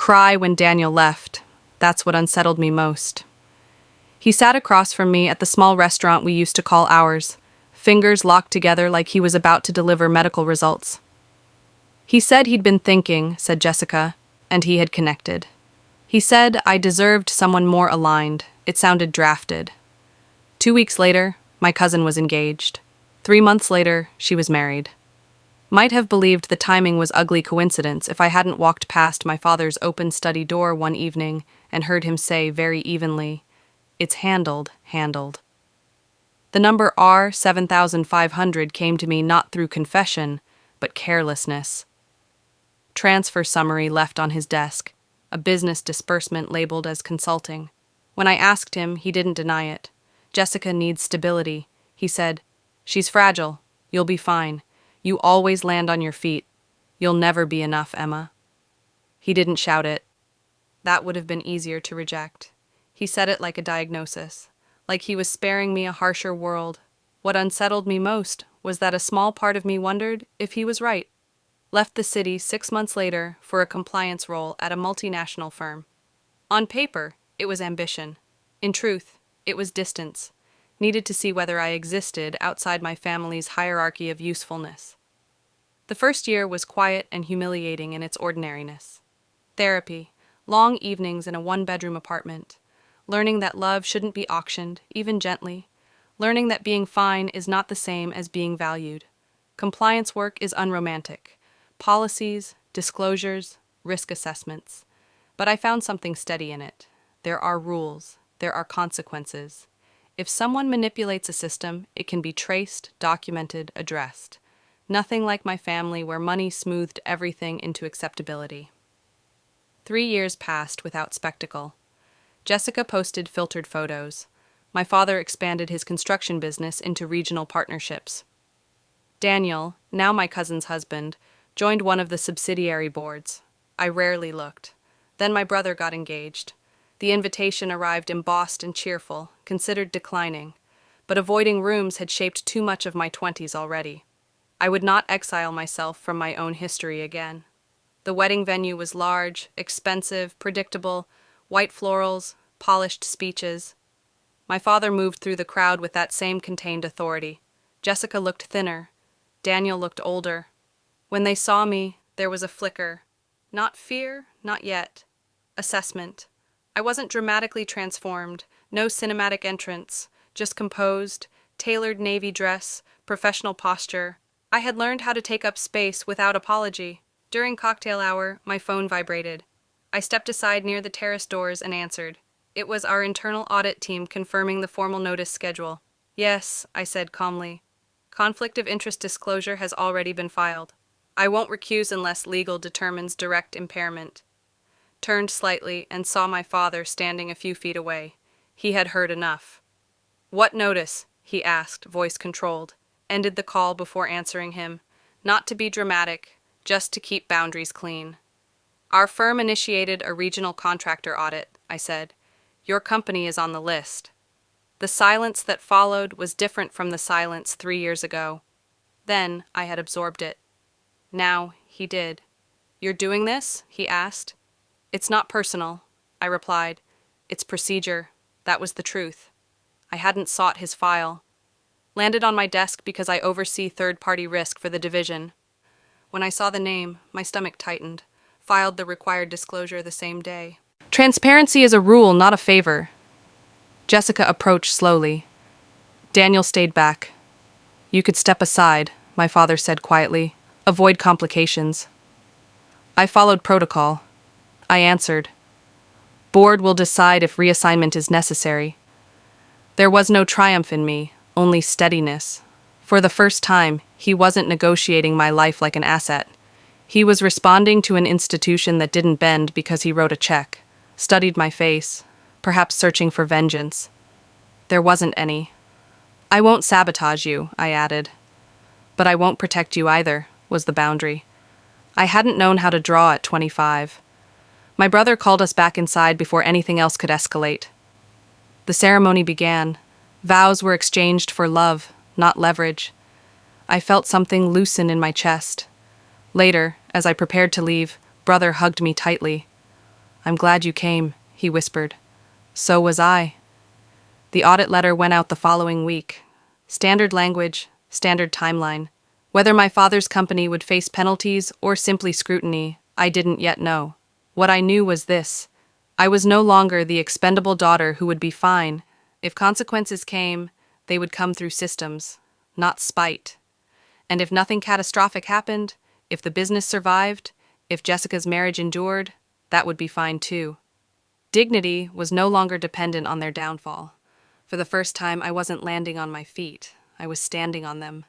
cry when Daniel left. That's what unsettled me most. He sat across from me at the small restaurant we used to call ours, fingers locked together like he was about to deliver medical results. He said he'd been thinking, said Jessica, and he had connected. He said I deserved someone more aligned. It sounded drafted. 2 weeks later, my cousin was engaged. 3 months later, she was married. Might have believed the timing was ugly coincidence if I hadn't walked past my father's open study door one evening and heard him say very evenly, "It's handled." The number R7500 came to me not through confession, but carelessness. Transfer summary left on his desk, a business disbursement labeled as consulting. When I asked him, he didn't deny it. Jessica needs stability. He said, "She's fragile. You'll be fine. You always land on your feet. You'll never be enough, Emma." He didn't shout it. That would have been easier to reject. He said it like a diagnosis, like he was sparing me a harsher world. What unsettled me most was that a small part of me wondered if he was right. Left the city 6 months later for a compliance role at a multinational firm. On paper, it was ambition. In truth, it was distance. Needed to see whether I existed outside my family's hierarchy of usefulness. The first year was quiet and humiliating in its ordinariness. Therapy, long evenings in a one-bedroom apartment, learning that love shouldn't be auctioned, even gently, learning that being fine is not the same as being valued. Compliance work is unromantic. Policies, disclosures, risk assessments. But I found something steady in it. There are rules. There are consequences. If someone manipulates a system, it can be traced, documented, addressed. Nothing like my family where money smoothed everything into acceptability. 3 years passed without spectacle. Jessica posted filtered photos. My father expanded his construction business into regional partnerships. Daniel, now my cousin's husband, joined one of the subsidiary boards. I rarely looked. Then my brother got engaged. The invitation arrived embossed and cheerful, considered declining, but avoiding rooms had shaped too much of my 20s already. I would not exile myself from my own history again. The wedding venue was large, expensive, predictable, white florals, polished speeches. My father moved through the crowd with that same contained authority. Jessica looked thinner. Daniel looked older. When they saw me, there was a flicker. Not fear, not yet. Assessment. I wasn't dramatically transformed, no cinematic entrance, just composed, tailored navy dress, professional posture. I had learned how to take up space without apology. During cocktail hour, my phone vibrated. I stepped aside near the terrace doors and answered. It was our internal audit team confirming the formal notice schedule. "Yes," I said calmly. "Conflict of interest disclosure has already been filed. I won't recuse unless legal determines direct impairment." Turned slightly and saw my father standing a few feet away. He had heard enough. "What notice?" he asked, voice controlled. Ended the call before answering him. Not to be dramatic, just to keep boundaries clean. "Our firm initiated a regional contractor audit," I said. "Your company is on the list." The silence that followed was different from the silence 3 years ago. Then I had absorbed it. Now he did. "You're doing this?" he asked. "It's not personal," I replied. "It's procedure." That was the truth. I hadn't sought his file. Landed on my desk because I oversee third-party risk for the division. When I saw the name, my stomach tightened. Filed the required disclosure the same day. Transparency is a rule, not a favor. Jessica approached slowly. Daniel stayed back. "You could step aside," my father said quietly. "Avoid complications." I followed protocol. I answered. "Board will decide if reassignment is necessary." There was no triumph in me, only steadiness. For the first time, he wasn't negotiating my life like an asset. He was responding to an institution that didn't bend because he wrote a check, studied my face, perhaps searching for vengeance. There wasn't any. "I won't sabotage you," I added. "But I won't protect you either," was the boundary. I hadn't known how to draw at 25. My brother called us back inside before anything else could escalate. The ceremony began. Vows were exchanged for love, not leverage. I felt something loosen in my chest. Later, as I prepared to leave, brother hugged me tightly. I'm glad you came, he whispered. So was I. The audit letter went out the following week. Standard language, standard timeline. Whether my father's company would face penalties or simply scrutiny, I didn't yet know. What I knew was this: I was no longer the expendable daughter who would be fine. If consequences came, they would come through systems, not spite. And if nothing catastrophic happened, if the business survived, if Jessica's marriage endured, that would be fine too. Dignity was no longer dependent on their downfall. For the first time, I wasn't landing on my feet. I was standing on them.